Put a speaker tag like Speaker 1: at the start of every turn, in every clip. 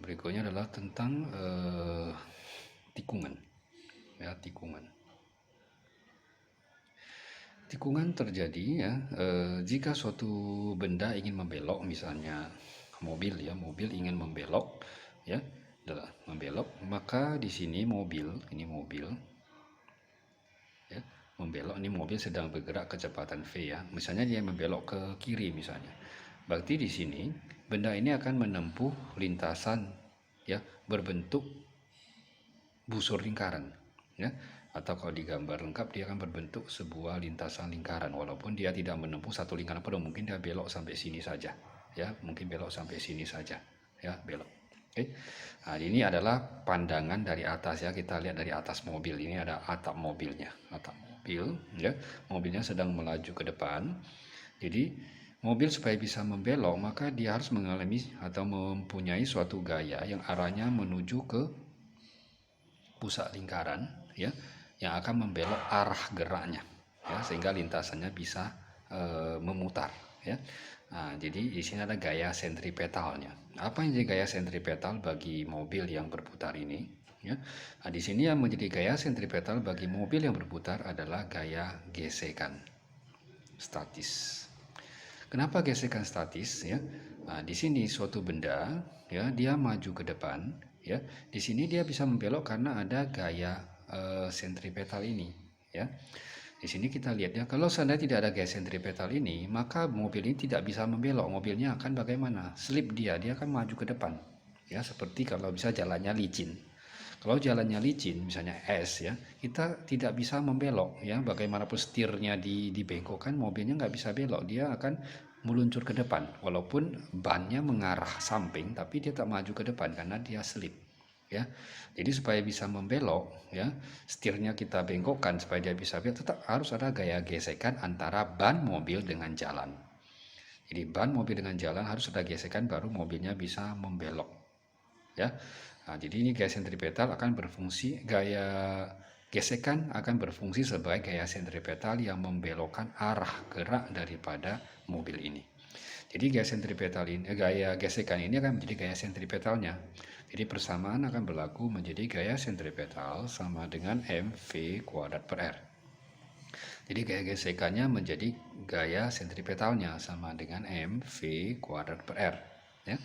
Speaker 1: Berikutnya adalah tentang tikungan. Ya, tikungan. Tikungan terjadi ya jika suatu benda ingin membelok, misalnya mobil ya, mobil ingin membelok ya, adalah membelok, maka di sini ini mobil ya, membelok, ini mobil sedang bergerak kecepatan V ya. Misalnya dia membelok ke kiri misalnya. Berarti di sini benda ini akan menempuh lintasan ya berbentuk busur lingkaran ya, atau kalau digambar lengkap dia akan berbentuk sebuah lintasan lingkaran, walaupun dia tidak menempuh satu lingkaran penuh, mungkin dia belok sampai sini saja ya, mungkin belok sampai sini saja ya, belok. Oke. Nah, ini adalah pandangan dari atas ya, kita lihat dari atas mobil. Ini ada atap mobilnya, atap mobil ya, mobilnya sedang melaju ke depan. Jadi mobil supaya bisa membelok maka dia harus mengalami atau mempunyai suatu gaya yang arahnya menuju ke pusat lingkaran ya, yang akan membelok arah geraknya ya, sehingga lintasannya bisa memutar ya. Nah, jadi di sini ada gaya sentripetalnya. Apa yang jadi gaya sentripetal bagi mobil yang berputar ini ya? Nah, di sini yang menjadi gaya sentripetal bagi mobil yang berputar adalah gaya gesekan statis. Kenapa gesekan statis ya? Nah, di sini suatu benda ya, dia maju ke depan ya. Di sini dia bisa membelok karena ada gaya sentripetal ini ya. Di sini kita lihat ya, kalau seandainya tidak ada gaya sentripetal ini, maka mobil ini tidak bisa membelok. Mobilnya akan bagaimana? Slip dia akan maju ke depan. Ya, seperti kalau bisa jalannya licin. Kalau jalannya licin, misalnya es ya, kita tidak bisa membelok ya. Bagaimanapun setirnya dibengkokkan, mobilnya nggak bisa belok. Dia akan meluncur ke depan, walaupun bannya mengarah samping, tapi dia tak maju ke depan karena dia slip ya. Jadi supaya bisa membelok ya, setirnya kita bengkokkan supaya dia bisa belok, tetap harus ada gaya gesekan antara ban mobil dengan jalan. Jadi ban mobil dengan jalan harus ada gesekan baru mobilnya bisa membelok ya. Nah, jadi ini gaya sentripetal akan berfungsi, gaya gesekan akan berfungsi sebagai gaya sentripetal yang membelokkan arah gerak daripada mobil ini. Jadi gaya sentripetal ini, gaya gesekan ini akan menjadi gaya sentripetalnya. Jadi persamaan akan berlaku menjadi gaya sentripetal sama dengan mv kuadrat per r. Jadi gaya gesekannya menjadi gaya sentripetalnya sama dengan mv kuadrat per r ya.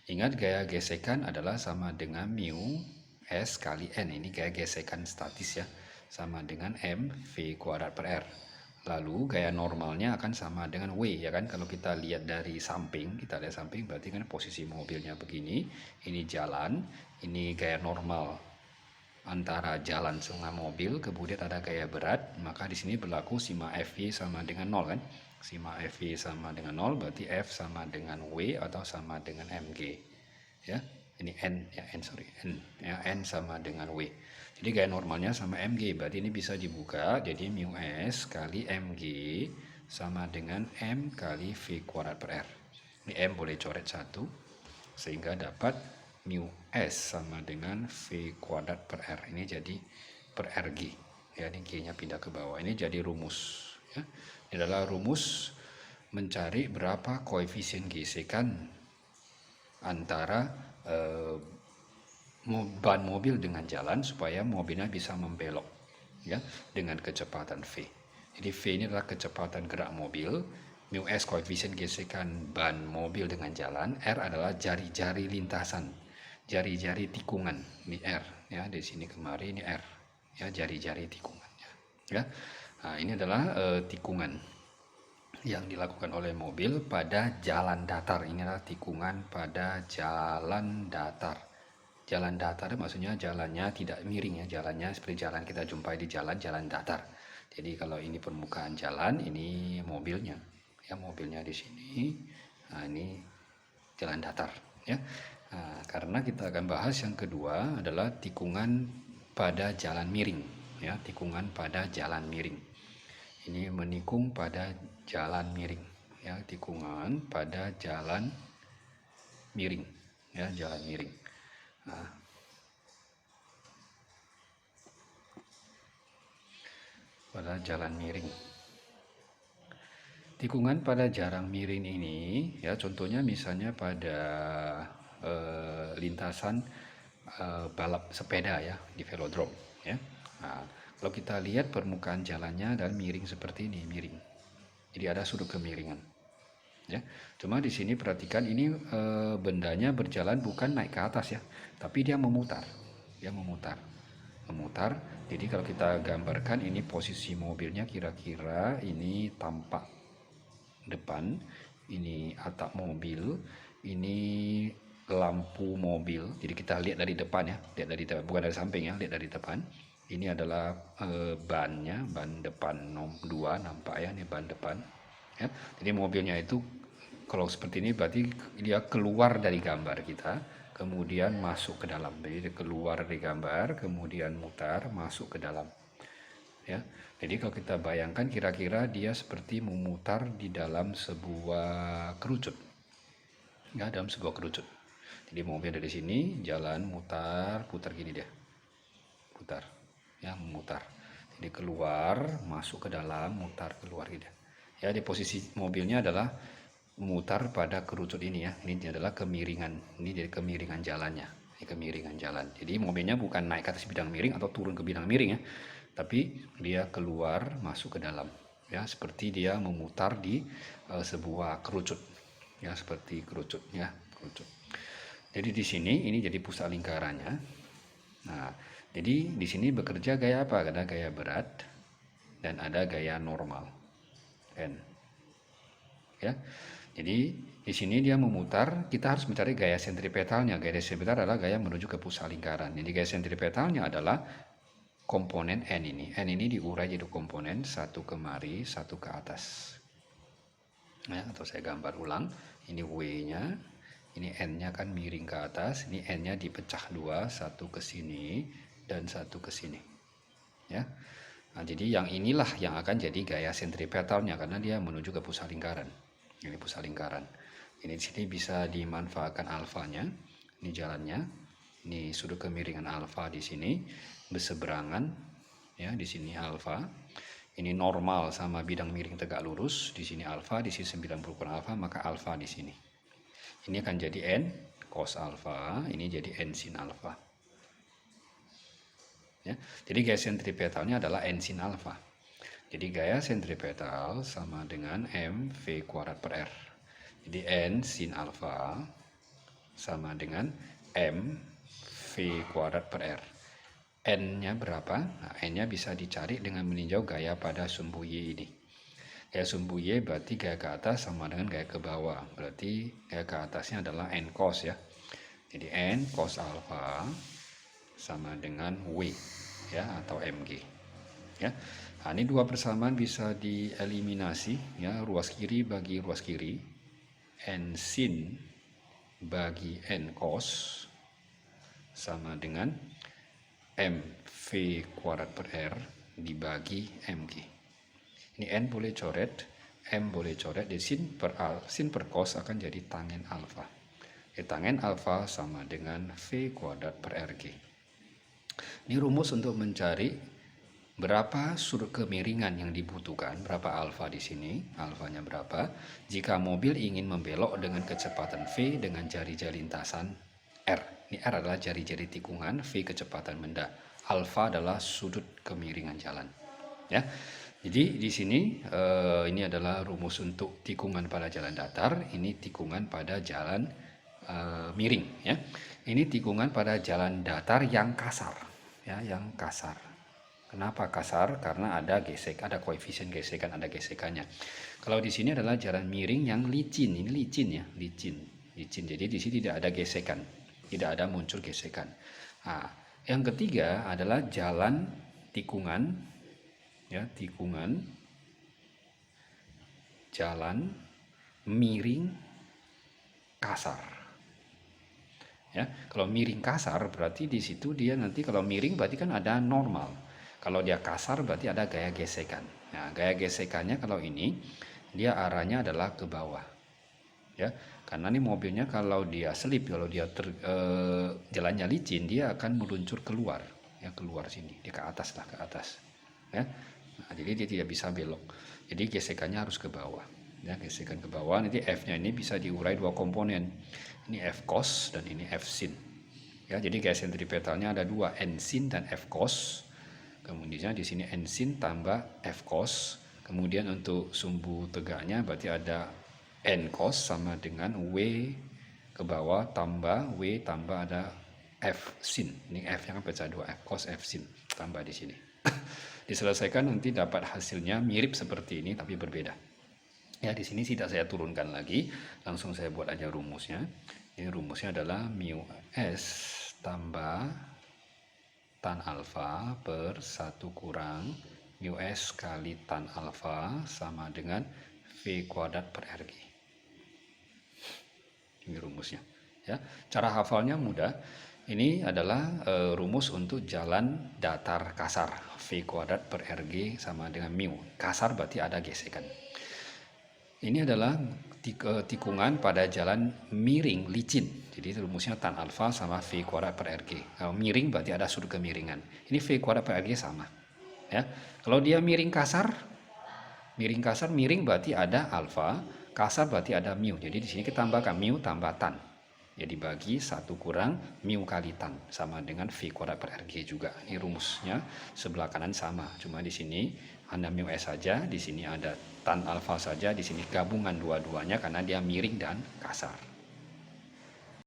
Speaker 1: Ingat, gaya gesekan adalah sama dengan mu S kali N. Ini gaya gesekan statis ya, sama dengan mv kuadrat per R. Lalu gaya normalnya akan sama dengan W ya kan. Kalau kita lihat dari samping, kita lihat samping berarti kan posisi mobilnya begini. Ini jalan, ini gaya normal antara jalan sama mobil, kemudian ada gaya berat, maka di sini berlaku sima FY sama dengan 0 kan. Sima FY sama dengan 0 berarti F sama dengan W atau sama dengan MG ya. Ini N ya, N ya, N sama dengan W. Jadi gaya normalnya sama MG, berarti ini bisa dibuka jadi mu S kali MG sama dengan M kali V kuadrat per R. Ini M boleh coret 1 sehingga dapat mu S sama dengan V kuadrat per R. Ini jadi per RG ya, ini G-nya pindah ke bawah. Ini jadi rumus ya. Ini adalah rumus mencari berapa koefisien gesekan antara ban mobil dengan jalan supaya mobilnya bisa membelok ya dengan kecepatan V. Jadi V ini adalah kecepatan gerak mobil, mu S koefisien gesekan ban mobil dengan jalan, R adalah jari-jari lintasan, jari-jari tikungan, ini R ya, di sini kemari ini R ya, jari-jari tikungannya ya. Nah, ini adalah tikungan yang dilakukan oleh mobil pada jalan datar. Ini adalah tikungan pada jalan datar. Jalan datar maksudnya jalannya tidak miring ya, jalannya seperti jalan kita jumpai di jalan datar. Jadi kalau ini permukaan jalan, ini mobilnya ya, mobilnya di sini. Nah, ini jalan datar ya. Nah, karena kita akan bahas yang kedua adalah tikungan pada jalan miring ya, tikungan pada jalan miring. Ini menikung pada jalan miring ya, tikungan pada jalan miring ya, jalan miring. Nah, pada jalan miring, tikungan pada jalan miring ini ya, contohnya misalnya pada lintasan balap sepeda ya di velodrome ya. Nah, kalau kita lihat permukaan jalannya dan miring seperti ini, miring. Jadi ada sudut kemiringan. Ya, cuma di sini perhatikan ini bendanya berjalan bukan naik ke atas ya, tapi dia memutar. Dia memutar. Jadi kalau kita gambarkan ini posisi mobilnya kira-kira ini tampak depan, ini atap mobil, ini lampu mobil. Jadi kita lihat dari depan ya, lihat dari depan, bukan dari samping ya, lihat dari depan. Ini adalah bannya, ban depan nom 2 nampak ya, ini ban depan. Ya, jadi mobilnya itu kalau seperti ini berarti dia keluar dari gambar kita, kemudian masuk ke dalam. Jadi dia keluar dari gambar, kemudian mutar, masuk ke dalam. Ya, jadi kalau kita bayangkan kira-kira dia seperti memutar di dalam sebuah kerucut. Ya, dalam sebuah kerucut. Jadi mobil dari sini jalan mutar, putar gini dia. Putar. Ya, memutar. Jadi keluar, masuk ke dalam, mutar keluar gitu. Ya, di posisi mobilnya adalah memutar pada kerucut ini ya. Ini adalah kemiringan. Ini jadi kemiringan jalannya. Ini kemiringan jalan. Jadi mobilnya bukan naik ke atas bidang miring atau turun ke bidang miring ya, tapi dia keluar masuk ke dalam. Ya, seperti dia memutar di sebuah kerucut. Ya, seperti kerucut ya, kerucut. Jadi di sini ini jadi pusat lingkarannya. Nah, jadi di sini bekerja gaya apa? Ada gaya berat dan ada gaya normal. N. Ya. Jadi di sini dia memutar, kita harus mencari gaya sentripetalnya. Gaya sentripetal adalah gaya menuju ke pusat lingkaran. Jadi gaya sentripetalnya adalah komponen N ini. N ini diurai jadi komponen, satu kemari, satu ke atas. Ya, atau saya gambar ulang. Ini W-nya, ini N-nya kan miring ke atas, ini N-nya dipecah dua, satu ke sini dan satu ke sini. Ya. Nah, jadi yang inilah yang akan jadi gaya sentripetalnya karena dia menuju ke pusat lingkaran. Ini pusat lingkaran. Ini di sini bisa dimanfaatkan alfanya. Ini jalannya. Ini sudut kemiringan alfa di sini berseberangan ya, di sini alfa. Ini normal sama bidang miring tegak lurus, di sini alfa, di sini 90 kurang alfa, maka alfa di sini. Ini akan jadi N cos alfa, ini jadi N sin alfa. Ya, jadi gaya sentripetalnya adalah N sin alfa. Jadi gaya sentripetal sama dengan M V kuadrat per R. Jadi N sin alfa sama dengan M V kuadrat per R. N-nya berapa? Nah, N-nya bisa dicari dengan meninjau gaya pada sumbu Y ini. Gaya sumbu Y berarti gaya ke atas sama dengan gaya ke bawah. Berarti gaya ke atasnya adalah N cos ya. Jadi N cos alfa sama dengan W ya, atau MG. Ya. Nah, ini dua persamaan bisa dieliminasi ya, ruas kiri bagi ruas kiri. N sin bagi N cos sama dengan MV kuadrat per R dibagi MG. Ini N boleh coret, M boleh coret, di sin per cos akan jadi tangen alfa. Tangen alfa sama dengan V kuadrat per RG. Ini rumus untuk mencari berapa sudut kemiringan yang dibutuhkan, berapa alfa di sini, alfanya berapa, jika mobil ingin membelok dengan kecepatan V dengan jari-jari lintasan R. Ini R adalah jari-jari tikungan, V kecepatan benda. Alfa adalah sudut kemiringan jalan. Ya. Jadi di sini ini adalah rumus untuk tikungan pada jalan datar, ini tikungan pada jalan miring. Ya. Ini tikungan pada jalan datar yang kasar, ya, yang kasar. Kenapa kasar? Karena ada gesek, ada koefisien gesekan, ada gesekannya. Kalau di sini adalah jalan miring yang licin, ini licin ya, licin. Jadi di sini tidak ada gesekan, tidak ada muncul gesekan. Nah, yang ketiga adalah jalan tikungan, ya, tikungan jalan miring kasar. Ya, kalau miring kasar berarti di situ dia nanti kalau miring berarti kan ada normal. Kalau dia kasar berarti ada gaya gesekan. Nah, gaya gesekannya kalau ini dia arahnya adalah ke bawah. Ya, karena ini mobilnya kalau dia selip, kalau dia jalannya licin, dia akan meluncur keluar, ya, keluar sini, dia ke atas lah, ke atas. Ya. Nah, jadi dia tidak bisa belok. Jadi gesekannya harus ke bawah. Ya, gesekan ke bawah, nanti F-nya ini bisa diurai dua komponen. Ini F cos dan ini F sin. Ya, jadi garis sentripetalnya ada dua, N sin dan F cos. Kemudian di sini N sin tambah F cos. Kemudian untuk sumbu tegaknya berarti ada N cos sama dengan W ke bawah tambah W tambah ada F sin. Ini F yang pecah dua, F cos F sin tambah di sini. Diselesaikan nanti dapat hasilnya mirip seperti ini tapi berbeda. Ya, di sini tidak saya turunkan lagi, langsung saya buat aja rumusnya. Ini rumusnya adalah mu S tambah tan alfa per 1 kurang mu S kali tan alfa sama dengan V kuadrat per RG. Ini rumusnya. Ya, cara hafalnya mudah. Ini adalah rumus untuk jalan datar kasar. V kuadrat per RG sama dengan mu. Kasar berarti ada gesekan. Ini adalah tikungan pada jalan miring licin. Jadi rumusnya tan alfa sama V kuadrat per RG. Kalau miring berarti ada sudut kemiringan. Ini V kuadrat per RG sama. Ya. Kalau dia miring kasar miring berarti ada alfa, kasar berarti ada mu. Jadi di sini kita tambahkan mu tambah tan. Jadi bagi 1 kurang mu kali tan sama dengan V kuadrat per RG juga. Ini rumusnya sebelah kanan sama. Cuma di sini hanya mu S saja, di sini ada tan alfa saja, di sini gabungan dua-duanya karena dia miring dan kasar.